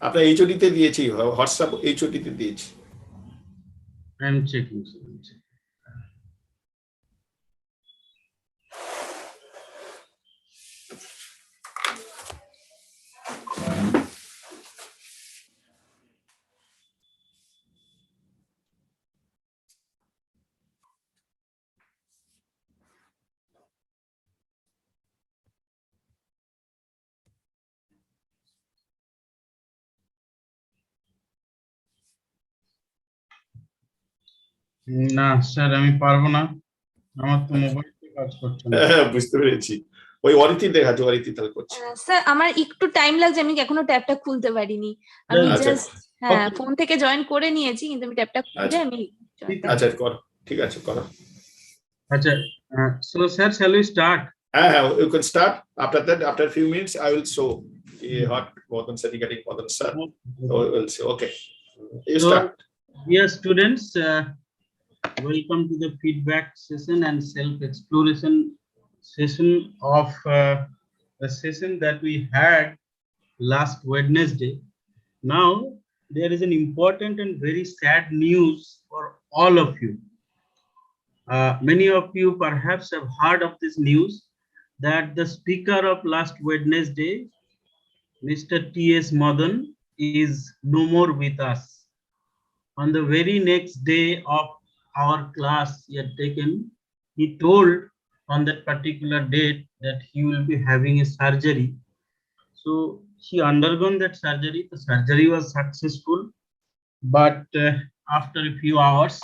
আপনার HOD তে দিয়েছি, হোয়াটসঅ্যাপ HOD তে দিয়েছি। I'm checking, sir. না স্যার আমি পারবো না, আমার তো মোবাইলটা কাজ করছে না। বুঝতে পেরেছি, ওই অরিতি দেখাচ্ছে, অরিতি তাহলে করছে। স্যার আমার একটু টাইম লাগছে, আমি এখনো ট্যাবটা খুলতে পারিনি, আমি জাস্ট হ্যাঁ ফোন থেকে জয়েন করে নিয়েছি, কিন্তু আমি ট্যাবটা খুলে আমি আচ্ছা করো, ঠিক আছে করো। আচ্ছা so sir shall we start? হ্যাঁ, you can start. After that, after a few minutes I will show what Modan sir getting Modan sir, so we'll see. Okay, you start. Dear students, welcome to the feedback session and self-exploration session of the session that we had last Wednesday. Now there is an important and very sad news for all of you. Many of you perhaps have heard of this news that the speaker of last Wednesday, Mr. T.S. Madan, is no more with us. On the very next day of our class he had taken, he told on that particular date that he will be having a surgery. So he undergone that surgery. The surgery was successful, but after a few hours,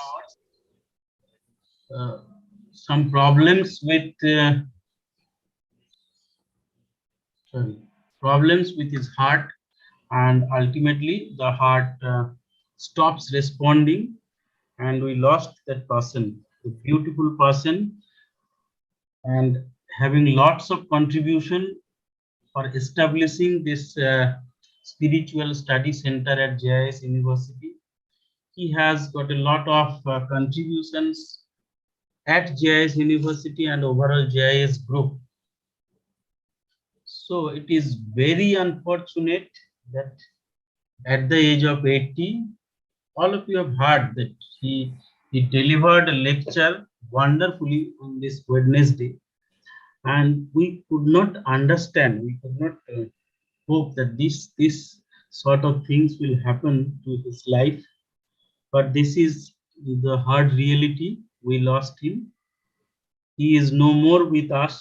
some problems with his heart, and ultimately the heart stops responding, and we lost that person, a beautiful person, and having lots of contribution for establishing this spiritual study center at JIS University. He has got a lot of contributions at JIS University and overall JIS group. So it is very unfortunate that at the age of 80, all of you have heard that he delivered a lecture wonderfully on this Wednesday, and we could not understand, we could not hope that this sort of things will happen to his life, but this is the hard reality. We lost him. He is no more with us.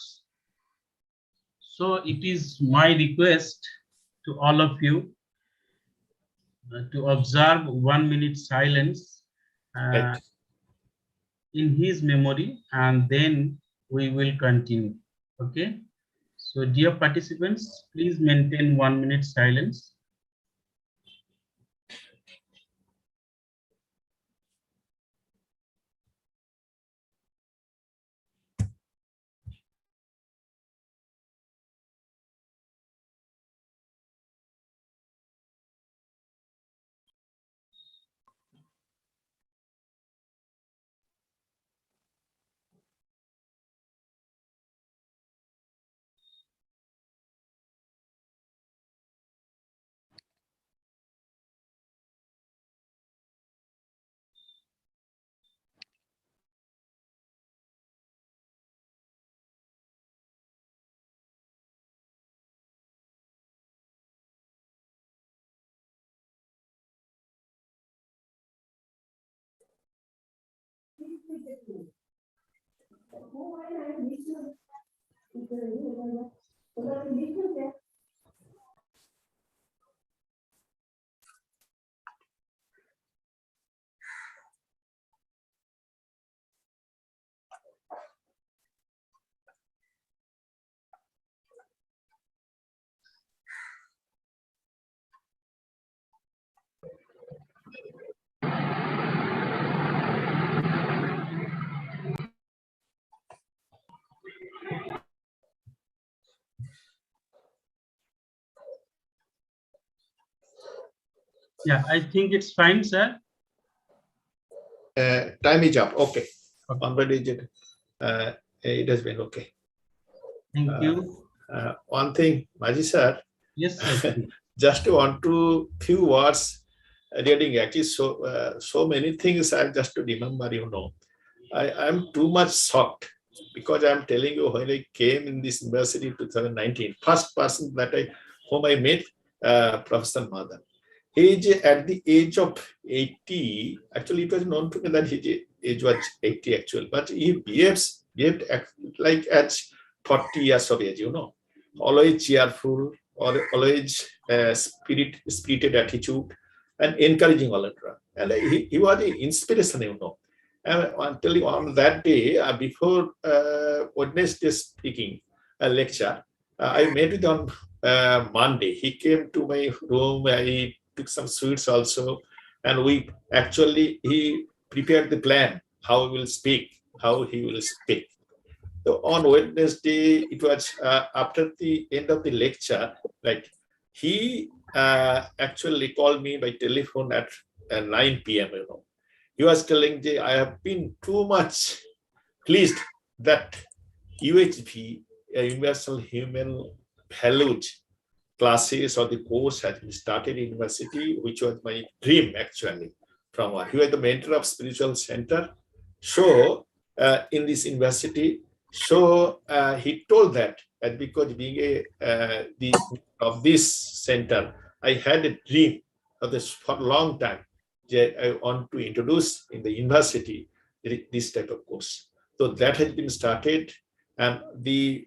So it is my request to all of you to observe 1 minute silence in his memory, and then we will continue. Okay, so dear participants, please maintain 1 minute silence. Yeah, I think it's fine, sir. Time is up. Okay. It has been okay. Thank you. One thing, Maji sir. Yes, sir. just want to few words reading. Actually, so many things I just to remember. I am too much shocked because I'm telling you, when I came in this university in 2019, first person whom I met, Professor Madan. He is at the age of 80. Actually, it was known to me that his age was 80 actually, but he behaved like at 40 years of age. Always cheerful, or always spirited attitude, and encouraging all that. And he was the inspiration. And until on that day, before Wednesday speaking a lecture, I met with on Monday. He came to my room. I took some sweets also, and he prepared the plan how he will speak. So on Wednesday, it was after the end of the lecture, like he actually called me by telephone at 9 p.m. He was telling me, I have been too much pleased that UHV, Universal Human Values classes or the course has been started in university, which was my dream actually. He was the mentor of spiritual center. So in this university, so he told that because being of this center, I had a dream of this for a long time. I want to introduce in the university this type of course. So that has been started, and the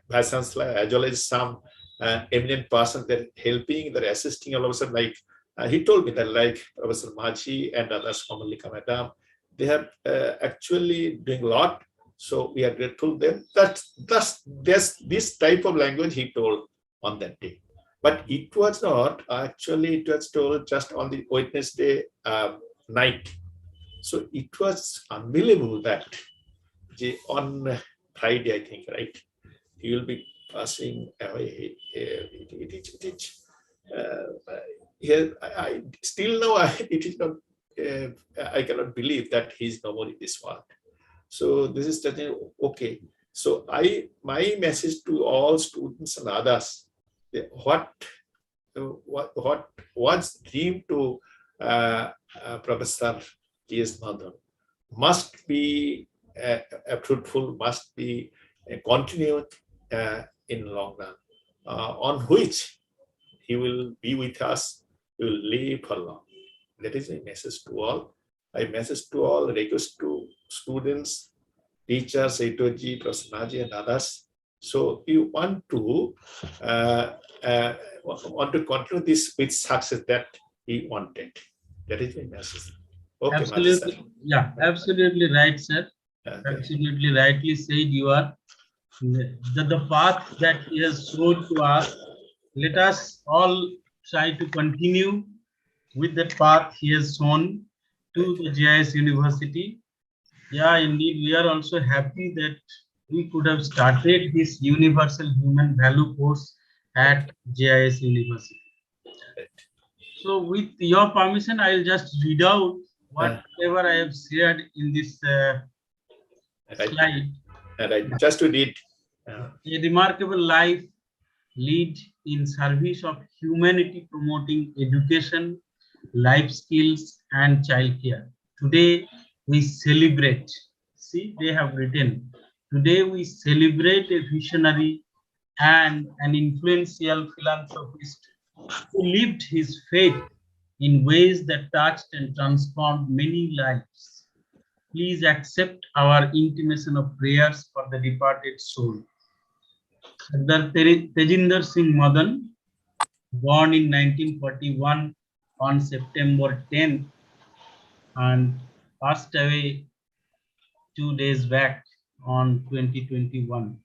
Vice Chancellor as well as some eminent persons that helping, that assisting all of us. Like he told me that, like Professor Maji and others, Malika Madam, they have actually doing a lot. So we are grateful to them. That's this type of language he told on that day. But it was not actually, it was told just on the Wednesday night. So it was unbelievable that on Friday, I think, right, he will be passing away. Still now, it is not. I cannot believe that he is no more in this world. So this is okay. So my message to all students and others, what was dream to Professor J.S. Madhan must be fruitful, must be continued in long run, on which he will be with us, he will live for long. That is my message to all. My message to all, request to students, teachers, Aitoji, Professor Maji, and others. So you want to continue this with success that he wanted. That is my message. Okay, absolutely, Maji, yeah, absolutely right, sir. Okay. Absolutely rightly said. You are the path that he has showed to us. Let us all try to continue with that path he has shown to the JIS University. Yeah, indeed, we are also happy that we could have started this Universal Human Value course at JIS University. So with your permission, I'll just read out whatever I have shared in this slide. Just to read. A remarkable life lead in service of humanity, promoting education, life skills, and childcare. Today we celebrate. See, they have written. Today we celebrate a visionary and an influential philanthropist who lived his faith in ways that touched and transformed many lives. Please accept our intimation of prayers for the departed soul. Sardar Tejinder Singh Madan, born in 1941 on September 10th and passed away 2 days back on 2021.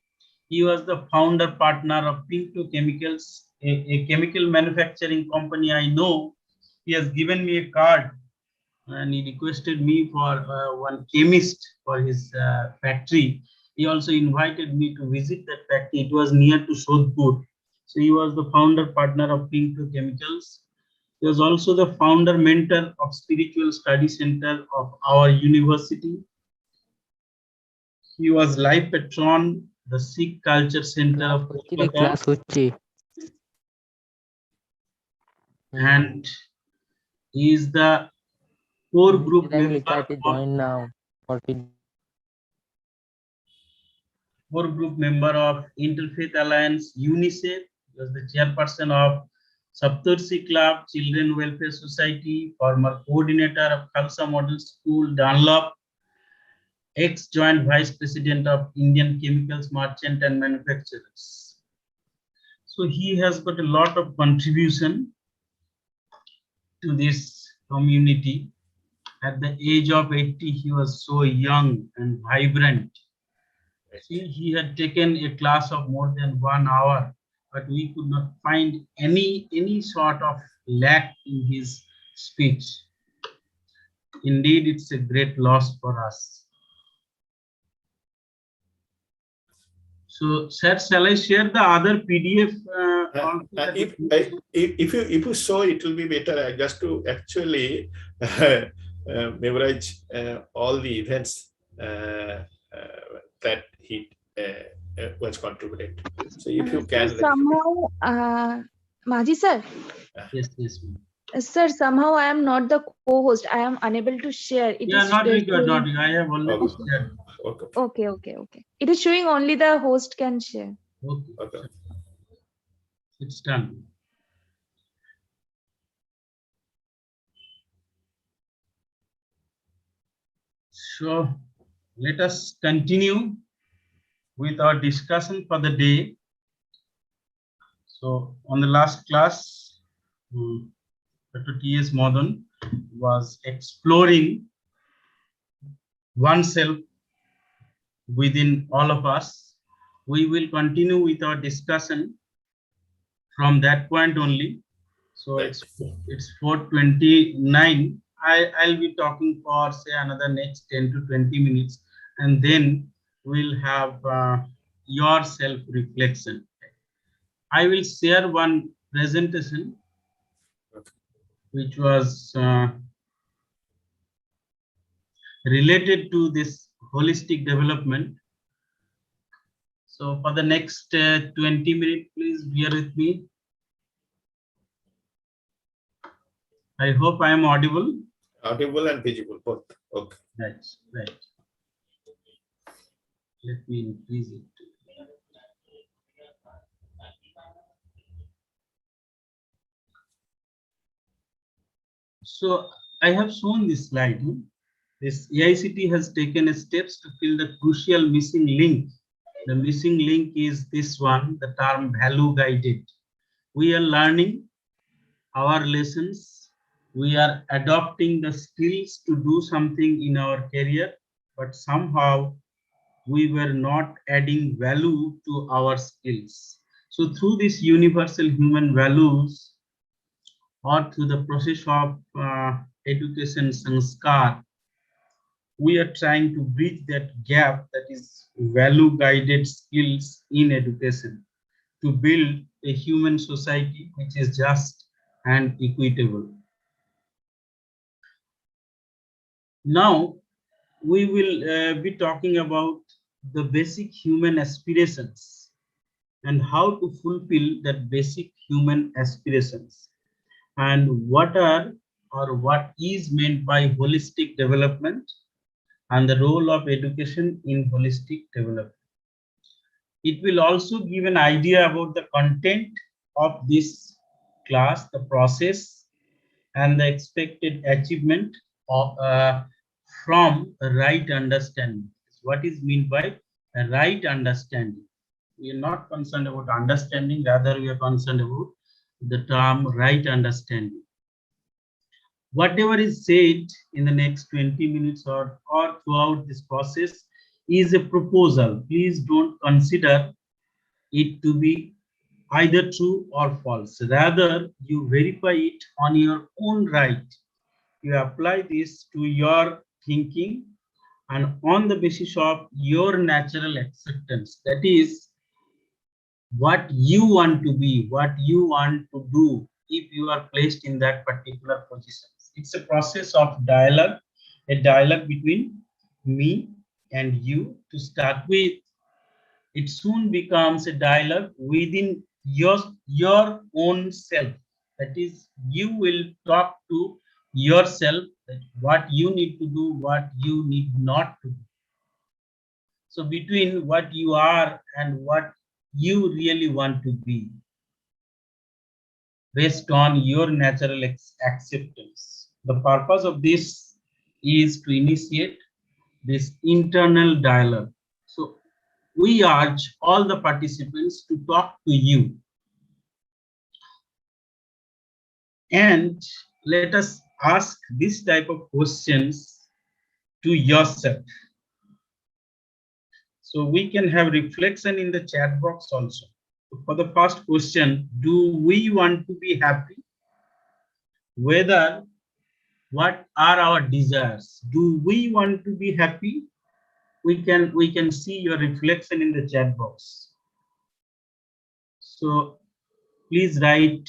He was the founder partner of Pinto Chemicals, a chemical manufacturing company. I know he has given me a card and he requested me for one chemist for his factory. He also invited me to visit that factory. It was near to Sodhpur. So he was the founder partner of Pinto Chemicals. He was also the founder mentor of Spiritual Study Center of our university. He was life patron, the Sikh Culture Center of Kolkata. and he is the core group member of join now for Interfaith Alliance UNICEF. He was the chairperson of Saptarshi Club, Children Welfare Society, former coordinator of Khalsa Model School, Dunlop, ex-joint vice president of Indian Chemicals Merchant and Manufacturers. So he has got a lot of contribution to this community. At the age of 80, he was so young and vibrant. See, he had taken a class of more than 1 hour, but we could not find any sort of lack in his speech. Indeed, it's a great loss for us. So, sir, shall I share the other PDF? If you show, it will be better. Just to actually memorize all the events that he was contributed. So if you can somehow, Maji sir. Yes, yes. Sir, somehow I am not the co-host. I am unable to share. It is not required, not required. I have already shared. Okay. It is showing only the host can share. Okay. It's done. So let us continue with our discussion for the day. So on the last class, Dr. T.S. Madan was exploring oneself within all of us. We will continue with our discussion from that point only. So it's 4:29. I'll be talking for say another next 10 to 20 minutes, and then we'll have your self-reflection. I will share one presentation which was related to this holistic development. So for the next 20 minutes, please bear with me. I hope I am audible. Audible and visible, both. Okay. That's right. Let me increase it. So I have shown this slide. This AICT has taken steps to fill the crucial missing link. The missing link is this one, the term value guided. We are learning our lessons. We are adopting the skills to do something in our career, but somehow we were not adding value to our skills. So through these universal human values, or through the process of education sanskar, we are trying to bridge that gap, that is value guided skills in education, to build a human society which is just and equitable. Now we will be talking about the basic human aspirations and how to fulfill that basic human aspirations, and what are or what is meant by holistic development and the role of education in holistic development. It will also give an idea about the content of this class, the process, and the expected achievement of from a right understanding. What is meant by a right understanding? We are not concerned about understanding, rather we are concerned about the term right understanding. Whatever is said in the next 20 minutes or throughout this process is a proposal. Please don't consider it to be either true or false. Rather, you verify it on your own right. You apply this to your thinking and on the basis of your natural acceptance. That is what you want to be, what you want to do if you are placed in that particular position. It's a process of dialogue, a dialogue between me and you to start with. It soon becomes a dialogue within your own self. That is, you will talk to yourself that what you need to do, what you need not to do. So between what you are and what you really want to be, based on your natural acceptance. The purpose of this is to initiate this internal dialogue. So we urge all the participants to talk to you and let us ask this type of questions to yourself. So we can have reflection in the chat box also. For the first question, do we want to be happy? Whether what are our desires? Do we want to be happy? We can see your reflection in the chat box. So please write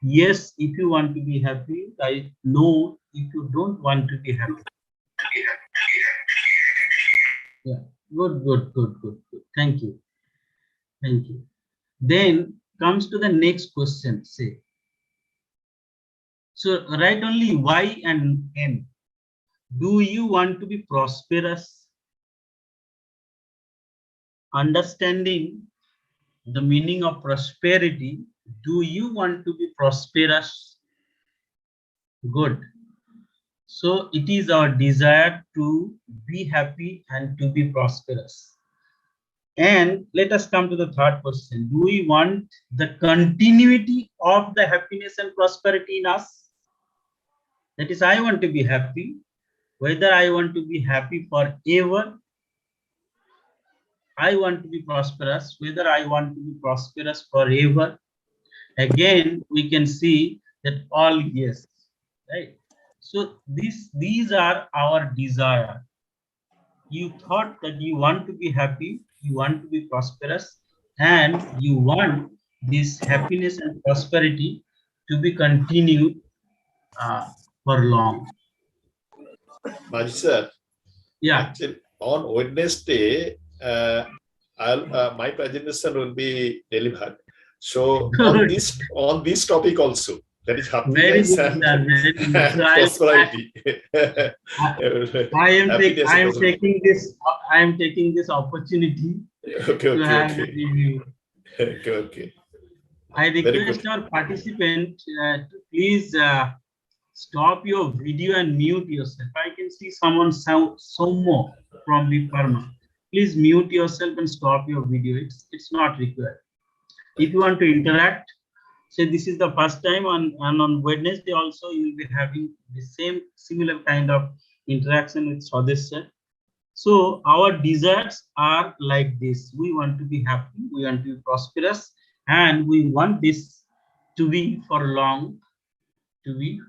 yes if you want to be happy, write no if you don't want to be happy. Yeah, good. Thank you. Then comes to the next question. Say, so write only Y and N. Do you want to be prosperous? Understanding the meaning of prosperity. Do you want to be prosperous? Good. So it is our desire to be happy and to be prosperous. And let us come to the third question. Do we want the continuity of the happiness and prosperity in us? That is, I want to be happy. Whether I want to be happy forever, I want to be prosperous. Whether I want to be prosperous forever, again we can see that all yes, right? So these are our desire. You thought that you want to be happy, you want to be prosperous, and you want this happiness and prosperity to be continued for long. Maji sir, Yeah. actually, on Wednesday, my presentation will be delivered. So on this topic also, that is happiness and prosperity. I am taking this opportunity to have a review. Okay. I request our participant to please stop your video and mute yourself. I can see someone Somo from JIS-PHARMA. Please mute yourself and stop your video. It's not required. If you want to interact, say this is the first time on Wednesday also you will be having the similar kind of interaction with Swadesha. So our desires are like this. We want to be happy, we want to be prosperous, and we want this to be for long, to be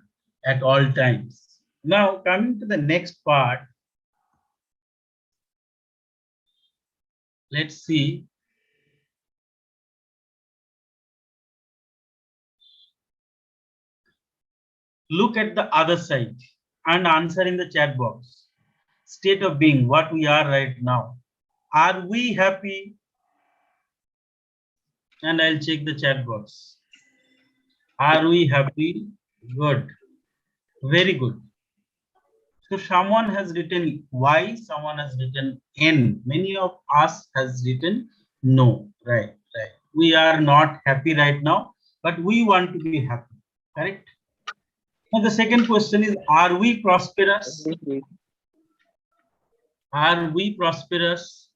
at all times. Now coming to the next part, let's see. Look at the other side and answer in the chat box. State of being, what we are right now. Are we happy? And I'll check the chat box. Are we happy? Good. Very good. So someone has written Y, someone has written N. Many of us has written no. Right. We are not happy right now, but we want to be happy. Correct? Now the second question is, are we prosperous? Are we prosperous?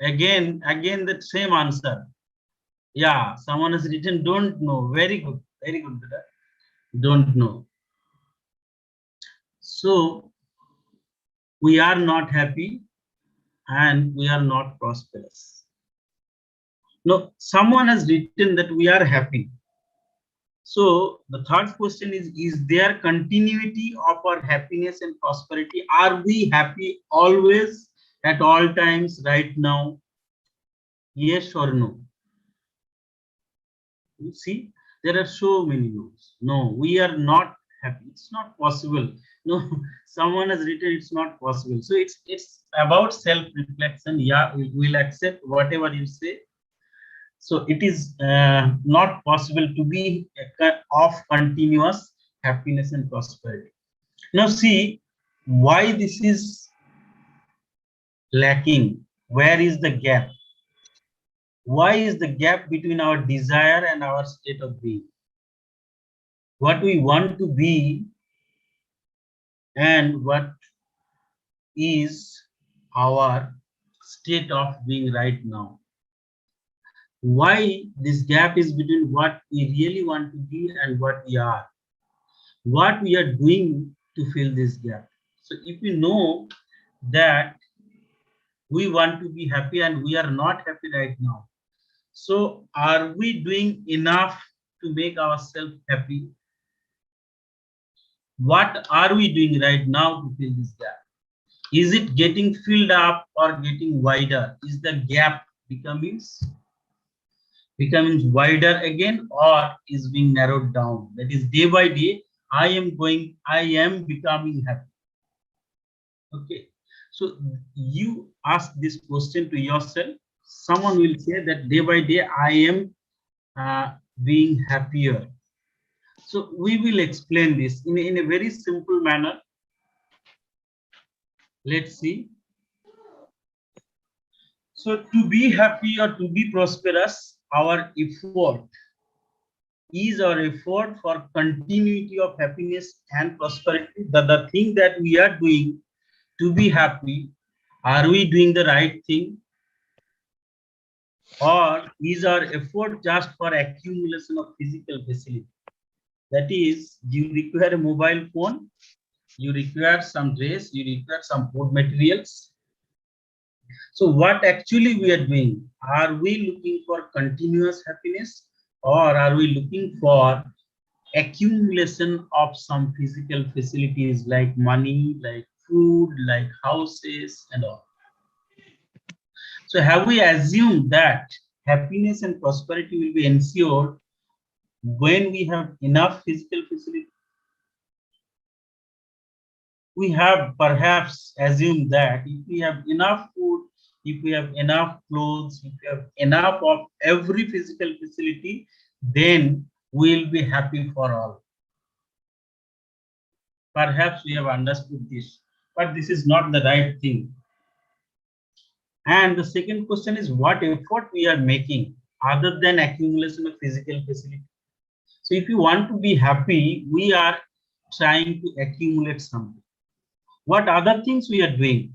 Again the same answer. Yeah, someone has written don't know. Very good. Don't know. So we are not happy and we are not prosperous. No, someone has written that we are happy. So the third question is there continuity of our happiness and prosperity? Are we happy always at all times right now? Yes or no? You see, there are so many no's. No, we are not happy. It's not possible. No, someone has written it's not possible. So it's about self-reflection. Yeah, we'll accept whatever you say. So it is not possible to be of continuous happiness and prosperity. Now see why this is lacking. Where is the gap? Why is the gap between our desire and our state of being? What we want to be and what is our state of being right now? Why this gap is between what we really want to be and what we are? What we are doing to fill this gap? So if we know that we want to be happy and we are not happy right now, so are we doing enough to make ourselves happy? What are we doing right now to fill this gap? Is it getting filled up or getting wider? Is the gap becoming wider again, or is being narrowed down? That is, day by day, I am becoming happy. Okay. So you ask this question to yourself. Someone will say that day by day, I am being happier. So we will explain this in a very simple manner. Let's see. So to be happy or to be prosperous, our effort is our effort for continuity of happiness and prosperity. The thing that we are doing to be happy, are we doing the right thing? Or is our effort just for accumulation of physical facility? That is, you require a mobile phone, you require some dress, you require some food materials. So what actually we are doing? Are we looking for continuous happiness, or are we looking for accumulation of some physical facilities like money, like food, like houses and all? So have we assumed that happiness and prosperity will be ensured when we have enough physical facility? We have perhaps assumed that if we have enough food, if we have enough clothes, if we have enough of every physical facility, then we'll be happy for all. Perhaps we have understood this, but this is not the right thing. And the second question is what effort we are making other than accumulation of physical facility. So if you want to be happy, we are trying to accumulate something. What other things we are doing?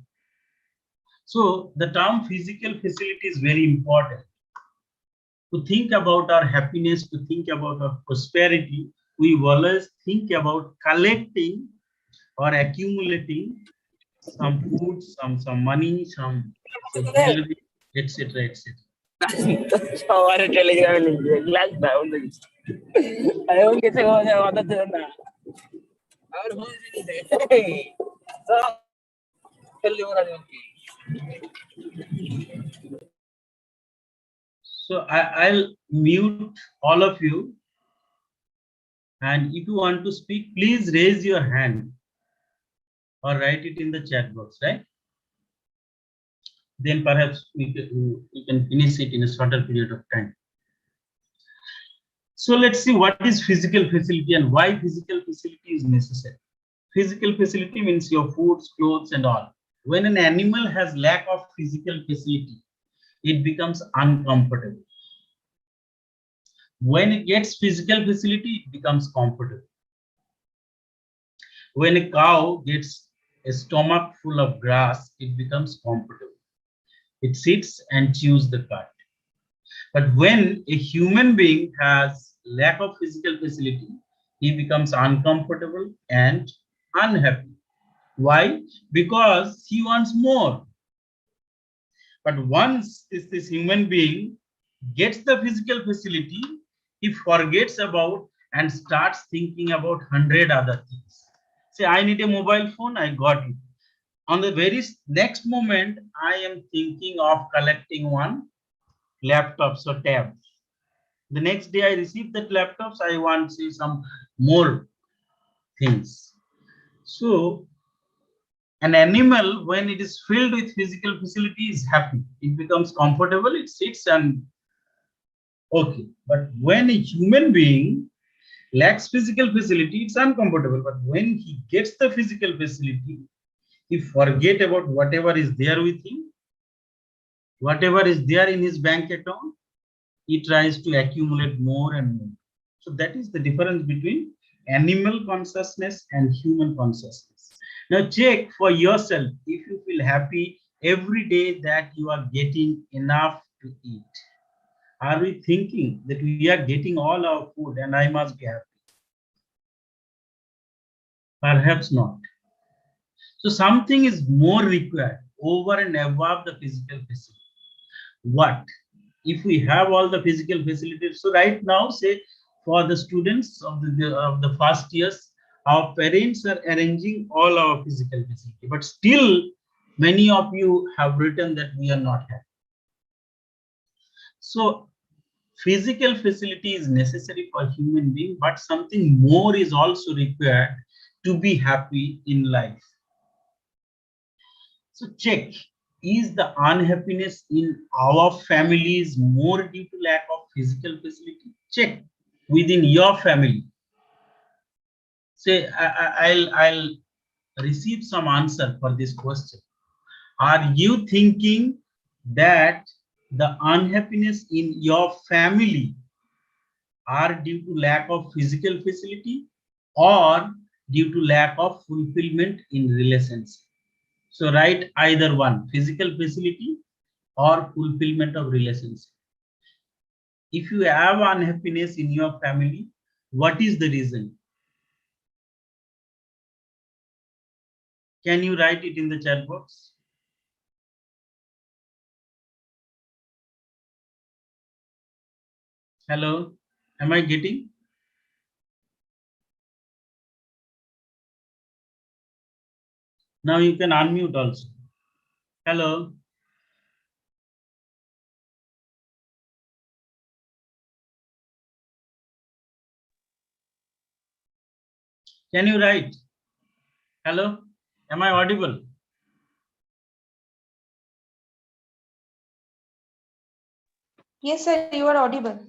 So the term physical facility is very important. To think about our happiness, to think about our prosperity, we always think about collecting or accumulating some food, some money, some jewelry, etc., etc. সবার টেলিগ্রামে link দিয়ে glass দাও দেখি আমি কিছু কথা কথা ছিল না আর বুঝিনি দে সব খেলি ওরা কি So I'll mute all of you, and if you want to speak, please raise your hand or write it in the chat box, right? Then perhaps we can finish it in a shorter period of time. So let's see what is physical facility and why physical facility is necessary. Physical facility means your foods, clothes and all. When an animal has lack of physical facility, it becomes uncomfortable. When it gets physical facility, it becomes comfortable. When a cow gets a stomach full of grass, it becomes comfortable. It sits and chews the cud. But when a human being has lack of physical facility, he becomes uncomfortable and unhappy. Why? Because he wants more. But once this human being gets the physical facility, he forgets about and starts thinking about 100 other things. Say, I need a mobile phone, I got it. On the very next moment, I am thinking of collecting one laptop, so tab. The next day I receive that laptops, I want say some more things. So an animal, when it is filled with physical facility, is happy. It becomes comfortable, it sits and okay. But when a human being lacks physical facility, it's uncomfortable. But when he gets the physical facility, he forget about whatever is there with him, whatever is there in his bank account, he tries to accumulate more and more. So that is the difference between animal consciousness and human consciousness. Now check for yourself if you feel happy every day that you are getting enough to eat. Are we thinking that we are getting all our food and I must be happy? Perhaps not. So something is more required over and above the physical facility. What? If we have all the physical facilities, so right now, say for the students of the first years, our parents are arranging all our physical facility, but still many of you have written that we are not happy. So physical facility is necessary for human being, but something more is also required to be happy in life. So check, is the unhappiness in our families more due to lack of physical facility? Check within your family. Say, I'll receive some answer for this question. Are you thinking that the unhappiness in your family are due to lack of physical facility or due to lack of fulfillment in relationship? So write either one, physical facility or fulfillment of relationship. If you have unhappiness in your family, what is the reason? Can you write it in the chat box? Hello, am I getting? Now you can unmute also. Hello. Can you write? Hello, am I audible? Yes, sir, you are audible.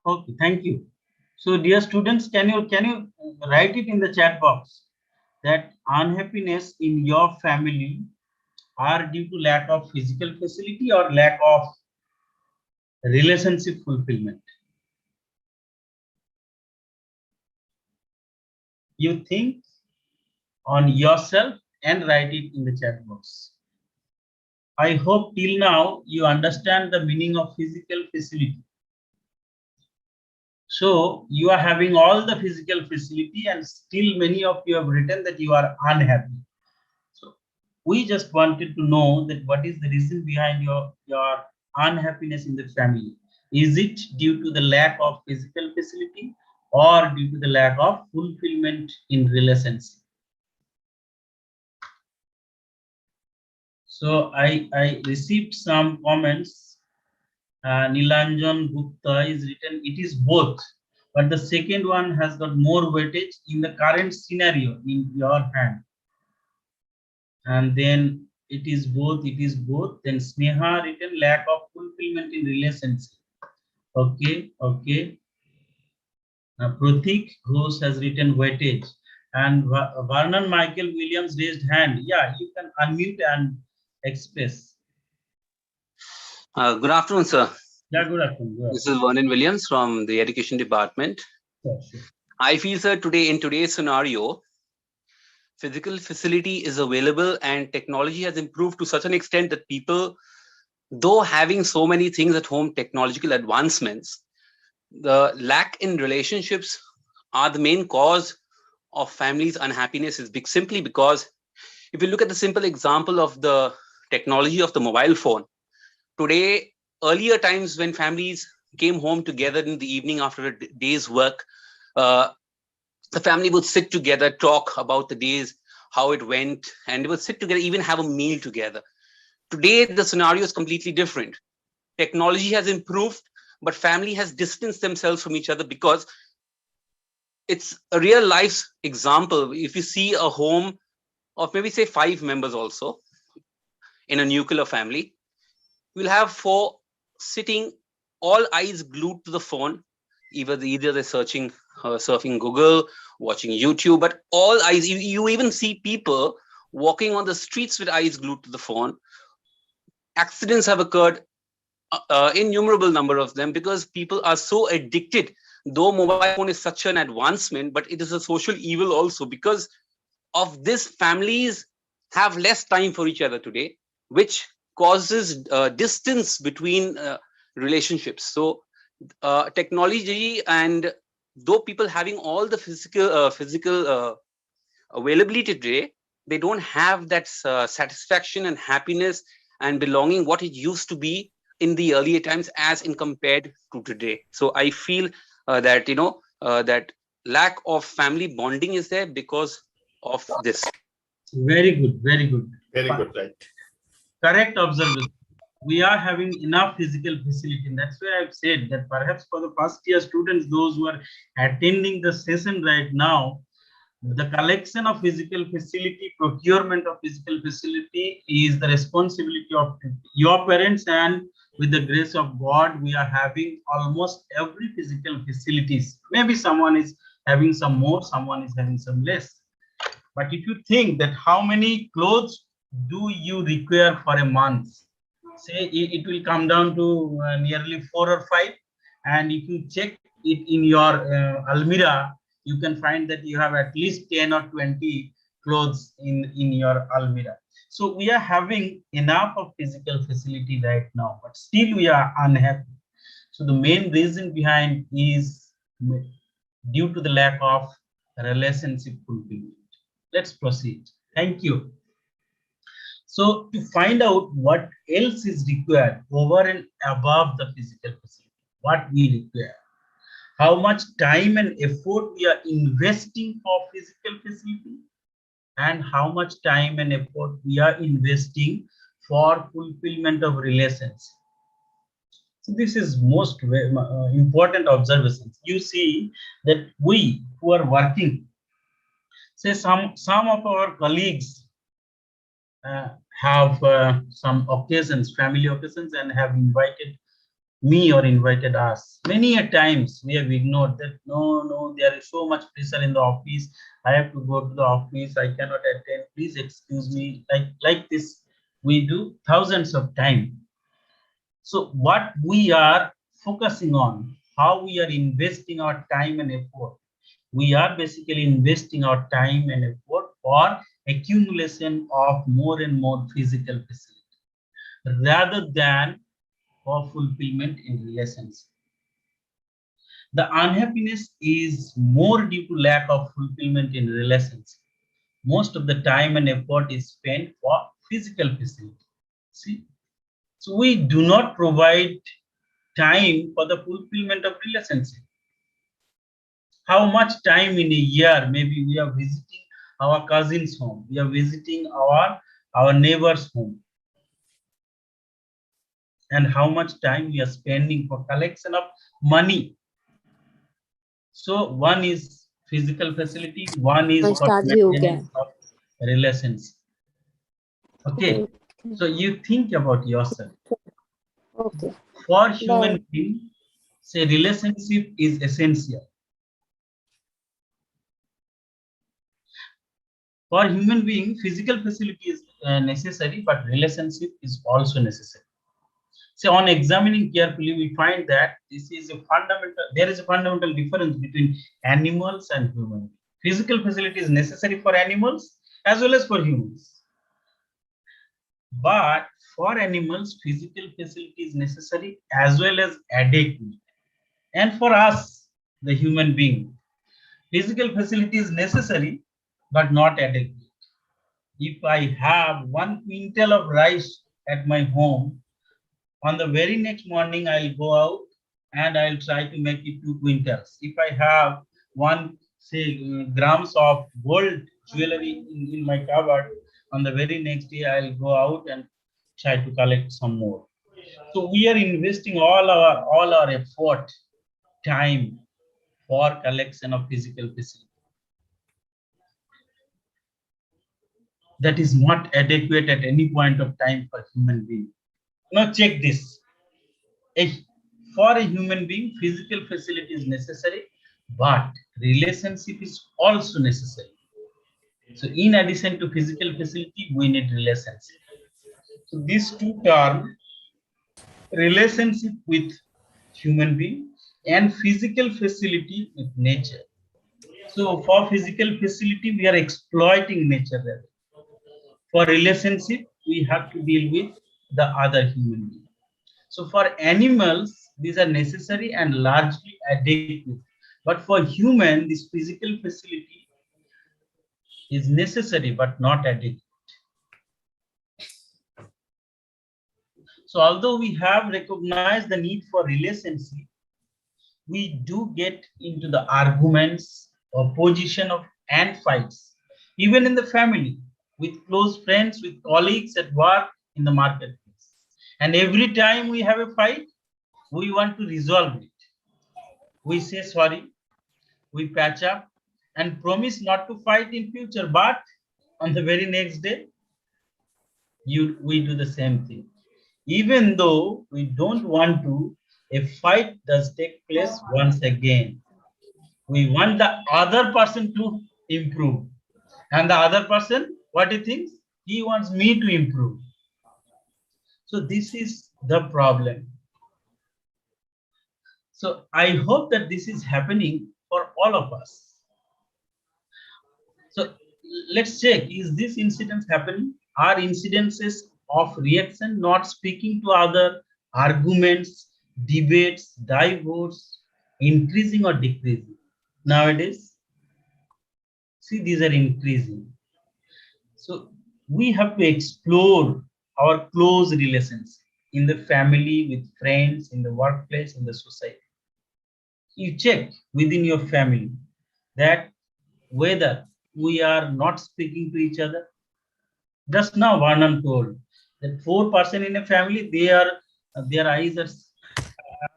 Okay, thank you. So dear students, can you write it in the chat box that unhappiness in your family are due to lack of physical facility or lack of relationship fulfillment? You think on yourself and write it in the chat box. I hope till now you understand the meaning of physical facility. So you are having all the physical facility and still many of you have written that you are unhappy. So we just wanted to know that what is the reason behind your unhappiness in the family. Is it due to the lack of physical facility or due to the lack of fulfillment in relationship? So I received some comments. Nilanjan Gupta is written, it is both, but the second one has got more weightage in the current scenario in your hand. And then it is both. Then Sneha written lack of fulfillment in relationship. Okay. Pratik Ghosh has written weightage. And Varnan Michael Williams raised hand. Yeah, you can unmute and express. Good afternoon, sir. Yeah, good afternoon. This is Vernon Williams from the Education Department. Sure. I feel, sir, in today's scenario, physical facility is available and technology has improved to such an extent that people, though having so many things at home, technological advancements, the lack in relationships are the main cause of families' unhappiness is big, simply because if you look at the simple example of the technology of the mobile phone, today, earlier times when families came home together in the evening after a day's work, the family would sit together, talk about the days, how it went, and they would sit together, even have a meal together. Today, the scenario is completely different. Technology has improved, but family has distanced themselves from each other because it's a real life example. If you see a home of maybe say 5 members also in a nuclear family, we'll have 4 sitting, all eyes glued to the phone. Either they're searching, surfing Google, watching YouTube, but all eyes. You even see people walking on the streets with eyes glued to the phone. Accidents have occurred, innumerable number of them, because people are so addicted. Though mobile phone is such an advancement, but it is a social evil also. Because of this, families have less time for each other today, which causes distance between relationships. So technology, and though people having all the physical availability today, they don't have that satisfaction and happiness and belonging what it used to be in the earlier times as in compared to today. So I feel that that lack of family bonding is there because of this. Very good, very good. Very good, right? Correct observation. We are having enough physical facility. And that's why I've said that perhaps for the first year students, those who are attending the session right now, the collection of physical facility, procurement of physical facility is the responsibility of your parents, and with the grace of God, we are having almost every physical facilities. Maybe someone is having some more, someone is having some less. But if you think that how many clothes do you require for a month, say it will come down to nearly 4 or 5. And if you check it in your almirah, you can find that you have at least 10 or 20 clothes in your almirah. So we are having enough of physical facility right now, but still we are unhappy. So the main reason behind is due to the lack of relationship fulfillment. Let's proceed. Thank you. So to find out what else is required over and above the physical facility, what we require, how much time and effort we are investing for physical facility, and how much time and effort we are investing for fulfillment of relations. So this is most important observations. You see that we who are working, say some of our colleagues have some occasions, family occasions, and have invited me or invited us. Many a times we have ignored that. No, there is so much pressure in the office. I have to go to the office. I cannot attend. Please excuse me. Like this, we do thousands of times. So what we are focusing on, how we are investing our time and effort. We are basically investing our time and effort for accumulation of more and more physical facility rather than for fulfillment in relations. The unhappiness is more due to lack of fulfillment in relations. Most of the time and effort is spent for physical facility. See, so we do not provide time for the fulfillment of relationship. How much time in a year maybe we are visiting our cousin's home, we are visiting our neighbor's home, and how much time we are spending for collection of money. So one is physical facility, one is for maintenance of relations. Okay, so you think about yourself. Okay. For human being, say relationship is essential. For human being, physical facility is necessary, but relationship is also necessary. So on examining carefully, we find that there is a fundamental difference between animals and humans. Physical facility is necessary for animals as well as for humans. But for animals, physical facility is necessary as well as adequate. And for us, the human being, physical facility is necessary, but not adequate. If I have 1 quintal of rice at my home, on the very next morning, I'll go out and I'll try to make it 2 quintals. If I have grams of gold jewelry in my cupboard, on the very next day, I'll go out and try to collect some more. So we are investing all our effort, time for collection of physical facility. That is not adequate at any point of time for human being. Now check this. For a human being, physical facility is necessary, but relationship is also necessary. So in addition to physical facility, we need relationship. So these two terms, relationship with human being and physical facility with nature. So for physical facility, we are exploiting nature there. For relationship, we have to deal with the other human being. So for animals, these are necessary and largely adequate. But for human, this physical facility is necessary but not adequate. So although we have recognized the need for relationship, we do get into the arguments, opposition of and fights, even in the family, with close friends, with colleagues at work, in the marketplace. And every time we have a fight, we want to resolve it. We say sorry, we patch up and promise not to fight in future, but on the very next day, we do the same thing. Even though we don't want to, a fight does take place once again. We want the other person to improve. And the other person, what he thinks? He wants me to improve. So this is the problem. So I hope that this is happening for all of us. So let's check, is this incident happening? Are incidences of reaction, not speaking to other, arguments, debates, divorce, increasing or decreasing? Nowadays, see, these are increasing. So we have to explore our close relations in the family, with friends, in the workplace, in the society. You check within your family that whether we are not speaking to each other. Just now Varnam told that 4% in a family, their eyes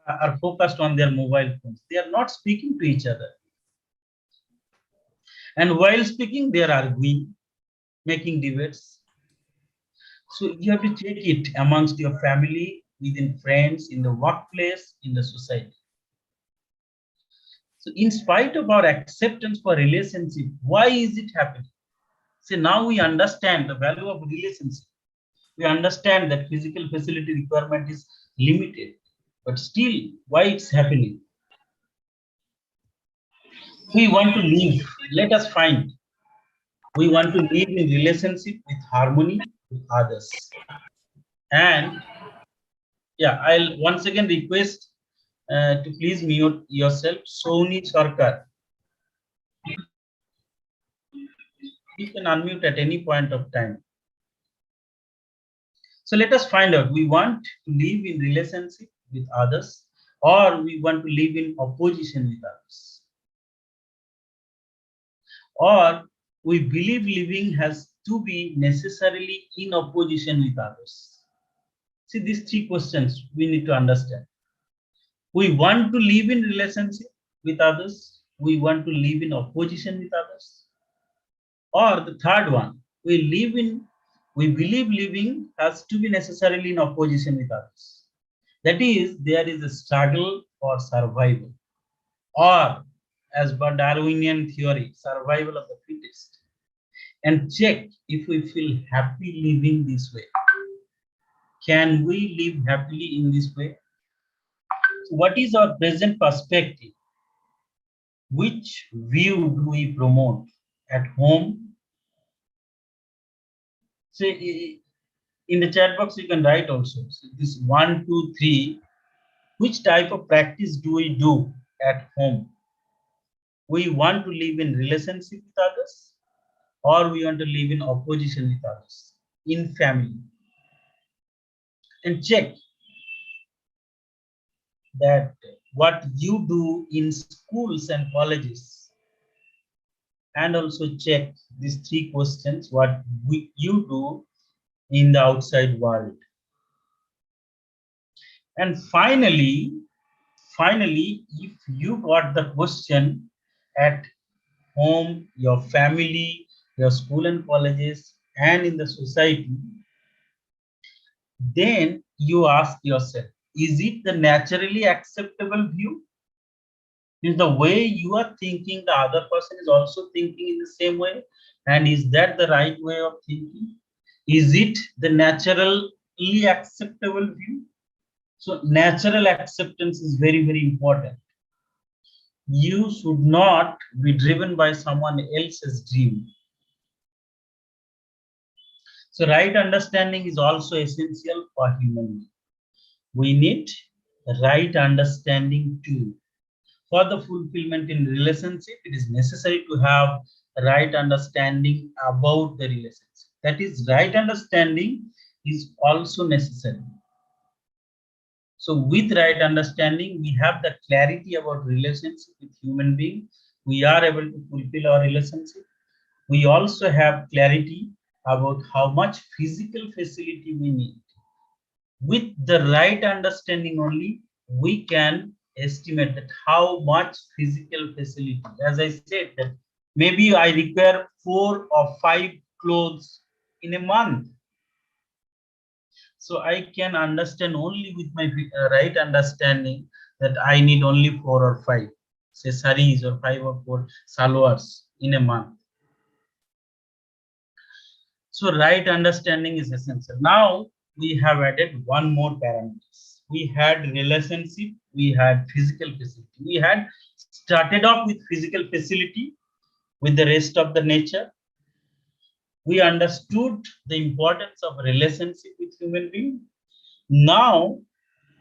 are focused on their mobile phones. They are not speaking to each other. And while speaking, they are arguing, making debates. So you have to check it amongst your family, within friends, in the workplace, in the society. So in spite of our acceptance for relationship, why is it happening? So now we understand the value of relationship. We understand that physical facility requirement is limited, but still, why it's happening? We want to live. Let us find. We want to live in relationship with harmony with others. And yeah, I'll once again request to please mute yourself. Sony Sarkar. You can unmute at any point of time. So let us find out, we want to live in relationship with others, or we want to live in opposition with others, or we believe living has to be necessarily in opposition with others. See, these three questions we need to understand. We want to live in relationship with others, we want to live in opposition with others, or the third one, we believe living has to be necessarily in opposition with others. That is, there is a struggle for survival, or as per Darwinian theory, survival of the fittest. And check if we feel happy living this way. Can we live happily in this way? So what is our present perspective? Which view do we promote at home? Say in the chat box, you can write also. So this 1, 2, 3. Which type of practice do we do at home? We want to live in relationship with others, or we want to live in opposition with others in family. And check that what you do in schools and colleges, and also check these three questions, what you do in the outside world. And finally, Finally, if you got the question at home, your family, your school and colleges, and in the society, then you ask yourself, is it the naturally acceptable view? Is the way you are thinking, the other person is also thinking in the same way? And is that the right way of thinking? Is it the naturally acceptable view? So natural acceptance is very, very important. You should not be driven by someone else's dream. So right understanding is also essential for human being. We need right understanding too. For the fulfillment in relationship, it is necessary to have right understanding about the relationship. That is, right understanding is also necessary. So with right understanding, we have the clarity about relationship with human being. We are able to fulfill our relationship. We also have clarity about how much physical facility we need. With the right understanding only, we can estimate that how much physical facility. As I said, that maybe I require 4 or 5 clothes in a month. So I can understand only with my right understanding that I need only 4 or 5, say saris or 5 or 4 salwars in a month. So right understanding is essential. Now we have added one more parameters. We had relationship, we had physical facility. We had started off with physical facility with the rest of the nature. We understood the importance of relationship with human being. Now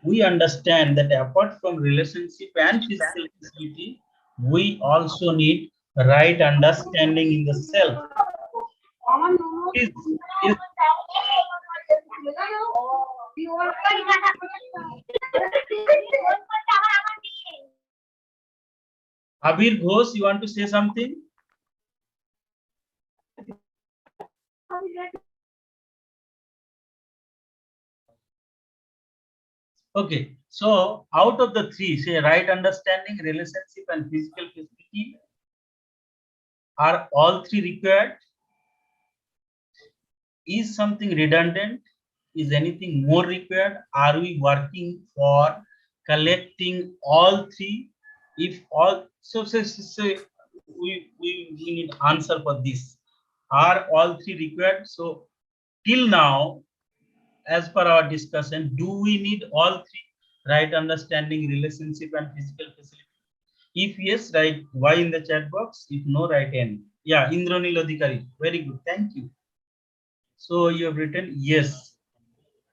we understand that apart from relationship and physical facility, we also need right understanding in the self. Is Abir Ghosh, you want to say something? Okay, so out of the three, say right understanding, relationship, and physical facility, are all three required? Is something redundant? Is anything more required? Are we working for collecting all three? If all, so we need answer for this. Are all three required? So till now, as per our discussion, do we need all three? Right understanding, relationship, and physical facility? If yes, write Y in the chat box. If no, write N. Yeah, Indranil Adhikari. Very good. Thank you. So you have written yes.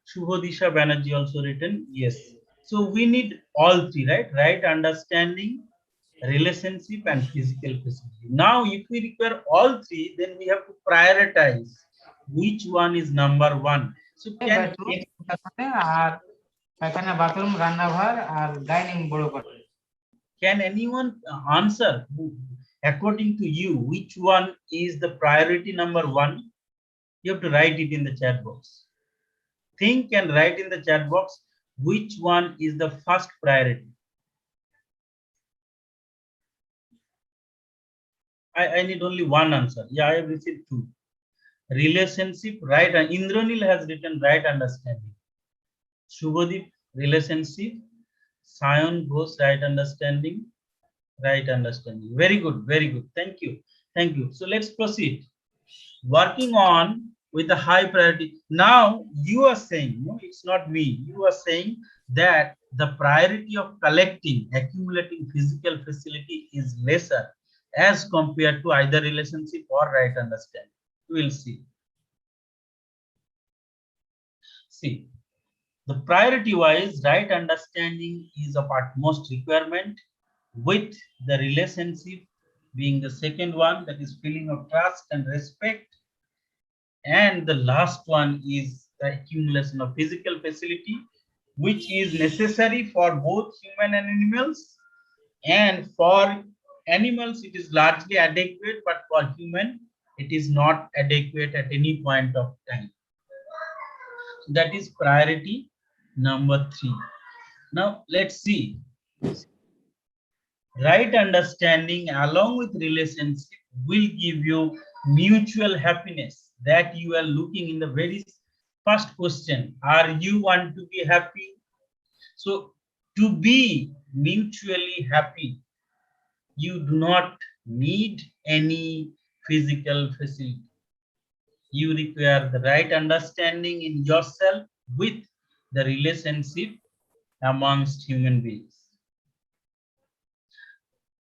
Shubhodisha Banerjee also written yes. So we need all three, right? Right understanding, relationship, and physical facility. Now, if we require all three, then we have to prioritize which one is number one. So can anyone answer, according to you, which one is the priority number one? You have to write it in the chat box. Think and write in the chat box which one is the first priority. I need only one answer. Yeah, I have received two. Relationship, right? And Indranil has written right understanding. Shubhadeep, relationship. Sayan Ghosh, right understanding. Right understanding. Very good, very good. Thank you. Thank you. So let's proceed. Working on with a high priority. Now you are saying, no, it's not me. You are saying that the priority of collecting, accumulating physical facility is lesser as compared to either relationship or right understanding. We will see. See, the priority wise, right understanding is of utmost requirement, with the relationship being the second one, that is feeling of trust and respect. And the last one is the accumulation of physical facility, which is necessary for both human and animals. And for animals, it is largely adequate, but for human, it is not adequate at any point of time. So that is priority number 3. Now let's see Right understanding along with relationship will give you mutual happiness that you are looking in the very first question. Are you want to be happy? So to be mutually happy, you do not need any physical facility. You require the right understanding in yourself with the relationship amongst human beings.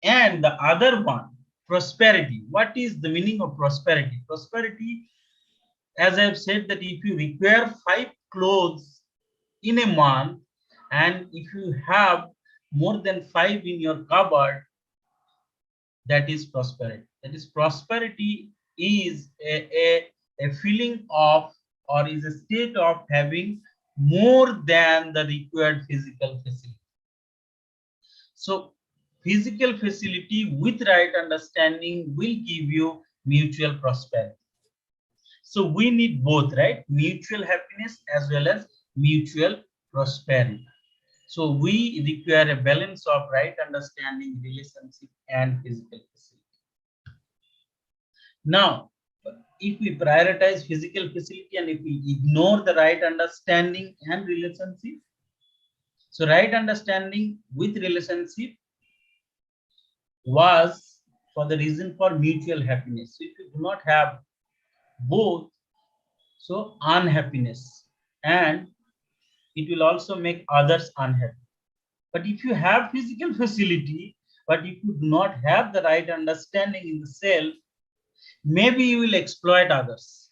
And the other one, prosperity. What is the meaning of prosperity? Prosperity, as I have said, that if you require 5 clothes in a month, and if you have more than 5 in your cupboard, that is prosperity. That is, prosperity is a feeling of, or is a state of having more than the required physical facility. So physical facility with right understanding will give you mutual prosperity. So we need both, right? Mutual happiness as well as mutual prosperity. So we require a balance of right understanding, relationship, and physical facility. Now, if we prioritize physical facility and if we ignore the right understanding and relationship, so right understanding with relationship was for the reason for mutual happiness. So if you do not have both, so unhappiness, and it will also make others unhappy. But if you have physical facility, but if you do not have the right understanding in the self, maybe you will exploit others,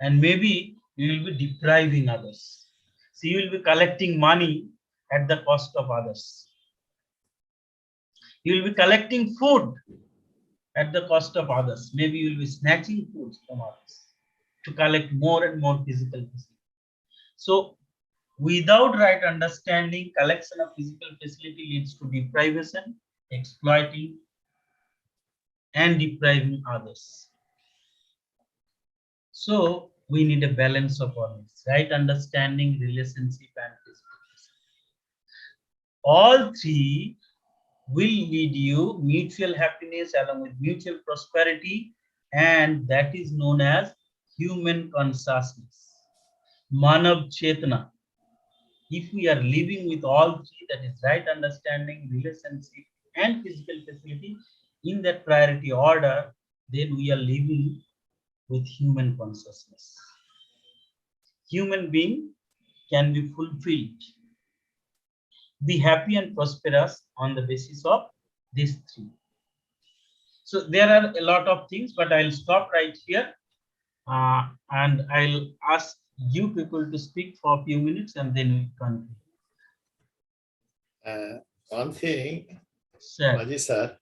and maybe you will be depriving others. So you will be collecting money at the cost of others. You will be collecting food at the cost of others. Maybe you will be snatching food from others to collect more and more physical facility. So without right understanding, collection of physical facility leads to deprivation, exploiting, and depriving others. So we need a balance of all this, right understanding, relationship, and physical facility. All three will lead you mutual happiness along with mutual prosperity, and that is known as human consciousness, Manav Chetana. If we are living with all three, that is right understanding, relationship, and physical facility in that priority order, then we are living with human consciousness. Human being can be fulfilled, be happy and prosperous on the basis of these three. So there are a lot of things, but I'll stop right here, and I'll ask you people to speak for a few minutes, and then we continue. One thing, Sir, Maji sir,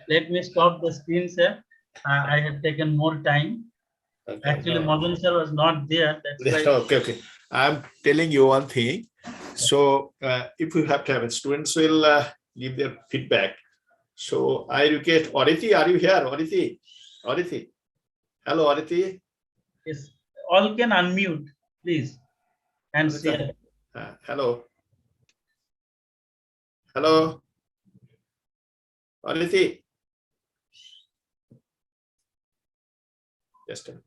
let me stop the screen, sir. I have taken more time. Okay, Actually, no. Madan sir was not there. That's why. Okay. I'm telling you one thing. So if you have time, students will give their feedback. So I request Oriti, are you here? Oriti. Hello, Oriti. Yes, all can unmute, please, and share. Hello. Hello. Oriti. Just a minute.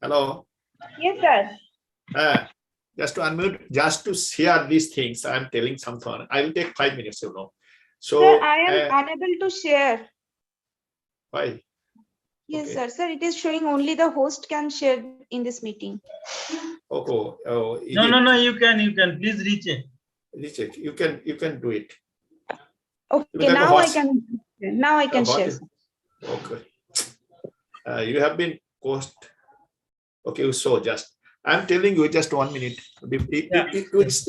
Hello. Yes, sir. Just to unmute, just to share these things. I'm telling something. I will take 5 minutes, you know. So Sir, I am unable to share. Why? Yes, Okay. sir. Sir, it is showing only the host can share in this meeting. Oh, No. You can please recheck. Recheck. You can do it. Okay, now I can. Now I can share. Okay. You have been coached. Okay, so I'm telling you just 1 minute.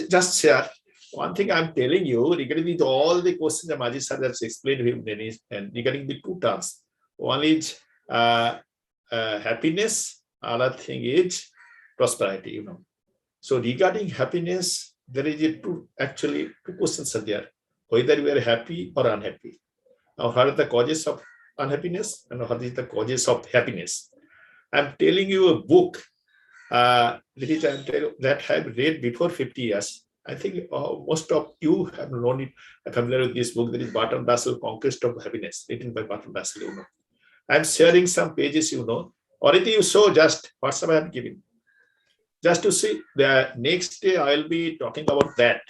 Just share. One thing I'm telling you regarding with all the questions that Maji sir has explained to him, and regarding the two terms. One is happiness, other thing is prosperity, you know. So regarding happiness, there is two questions are there. Whether we are happy or unhappy. Now, what are the causes of unhappiness and what is the causes of happiness? I'm telling you a book literature that I have read before 50 years. I think most of you have known it, familiar with this book. That is Barton Russell, Conquest of Happiness, written by Barton Russell. You know, I'm sharing some pages. You know, already you saw just WhatsApp I am giving. Just to see, the next day I will be talking about that,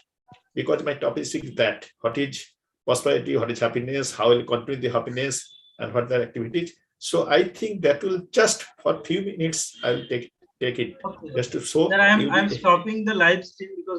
because my topic is that: what is prosperity, what is happiness, how will continue the happiness, and what are the activities. So I think that will just for few minutes I will take it Okay. just to show. Sir, I'm stopping the live stream because